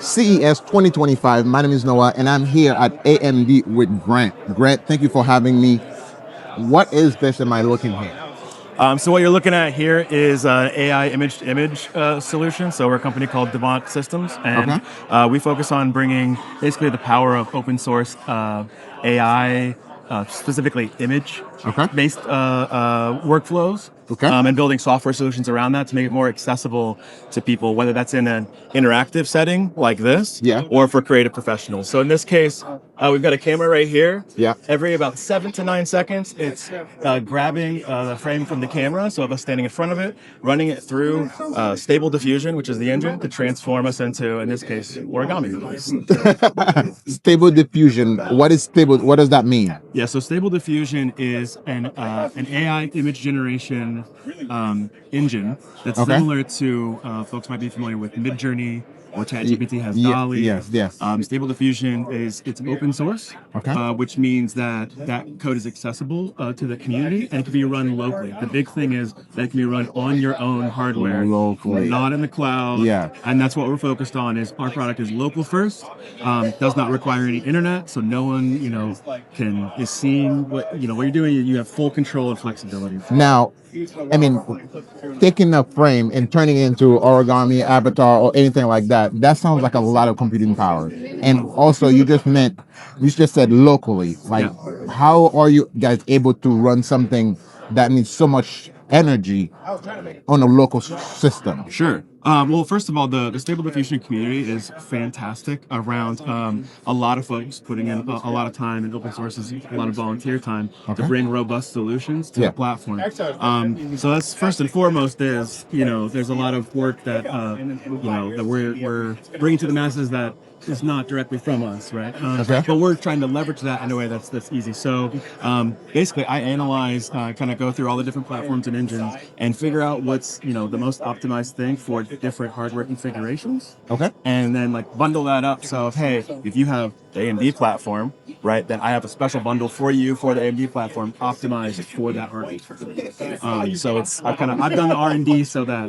CES 2025. My name is Noah, and I'm here at AMD with Grant. Grant, thank you for having me. What is this am I looking here? So what you're looking at here is an AI image-to-image solution. So we're a company called Devant Systems, and Okay. we focus on bringing basically the power of open source AI, specifically Okay. image-based workflows, Okay. and building software solutions around that to make it more accessible to people, whether that's in an interactive setting like this, Yeah. or for creative professionals. So in this case, we've got a camera right here. Yeah. Every about 7 to 9 seconds, it's grabbing the frame from the camera, so of us standing in front of it, running it through Stable Diffusion, which is the engine, to transform us into, in this case, origami. Stable diffusion. What is stable? What does that mean? Yeah, so Stable Diffusion is an AI image generation engine that's Okay. similar to, folks might be familiar with Midjourney, or ChatGPT has Yeah, DALL-E. yes. Stable Diffusion it's open source, Okay. which means that code is accessible to the community and it can be run locally. The big thing is that it can be run on your own hardware, Locally. not in the cloud. Yeah. And that's what we're focused on. Is our product is local first, does not require any internet, so no one is seeing what you're doing. You have full control and flexibility. Now, I mean, taking a frame and turning it into origami, avatar, or anything like that, that sounds like a lot of computing power. And also, you just said locally. Like, how are you guys able to run something that needs so much energy on a local system? Sure. Well, first of all, the Stable Diffusion community is fantastic around a lot of folks putting in a lot of time in open sources, a lot of volunteer time to bring robust solutions to the platform. So that's first and foremost is, there's a lot of work that, that we're bringing to the masses that is not directly from us, right? But we're trying to leverage that in a way that's easy. So basically, I analyze, kind of go through all the different platforms and engines and figure out what's the most optimized thing for different hardware configurations. Okay. And then bundle that up. So if you have the AMD platform, right, then I have a special bundle for you for the AMD platform optimized for that hardware. So I've done the R&D so that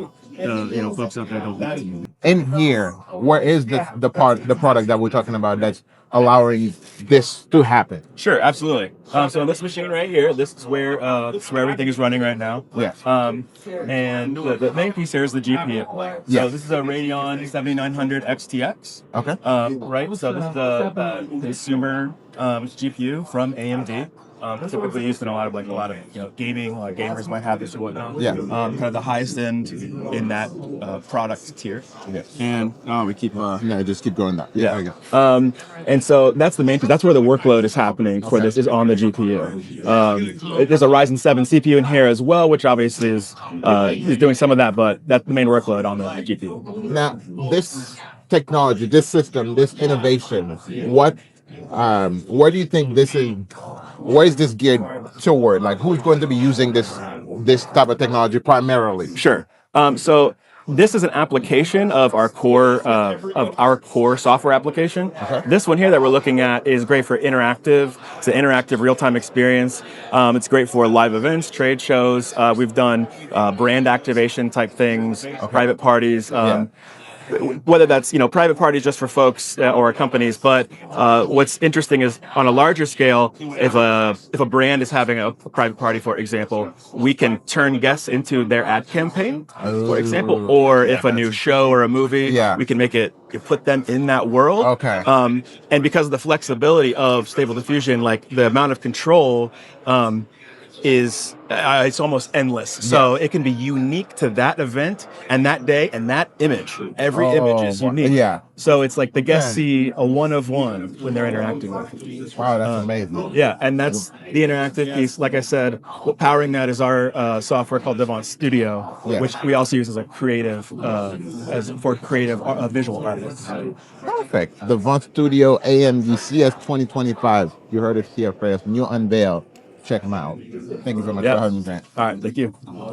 folks out there don't need to. In here, where is the product that we're talking about that's allowing this to happen? Sure, absolutely. So this machine right here, this is where everything is running right now. Yes. And the main piece here is the GPU. So this is a Radeon 7900 XTX. Okay. Right. So this is the consumer GPU from AMD. Typically used in a lot of gaming. Gamers might have this or whatnot. Yeah. Kind of the highest end in that product tier. Yes. And we keep. No, just keep going. There you go. And so that's the main piece. That's where the workload is happening for this is on the GPU. There's a Ryzen 7 CPU in here as well, which obviously is doing some of that, but that's the main workload on the GPU. Now, this technology, this system, this innovation, where do you think this is? Where is this geared toward? Like, who's going to be using this type of technology primarily? Sure. So this is an application of our core software application. Okay. This one here that we're looking at is great for interactive. It's an interactive real-time experience. It's great for live events, trade shows. We've done brand activation type things, private parties. Whether that's private parties just for folks or companies, but what's interesting is on a larger scale, if a brand is having a private party, for example, we can turn guests into their ad campaign, for example, or if a new show or a movie, we can put them in that world. Okay. And because of the flexibility of Stable Diffusion, like the amount of control is it's almost endless. So it can be unique to that event and that day and that image. Every image is unique. Yeah. So it's like the guests see a one of one when they're interacting with it. Wow, that's amazing. Yeah, and that's the interactive piece. Like I said, powering that is our software called Devant Studio, which we also use as a creative, for creative visual artists. Perfect. Devant Studio AMD CES 2025. You heard it here first. New unveil. Check them out. Thank you very much for having me, Grant. All right, thank you.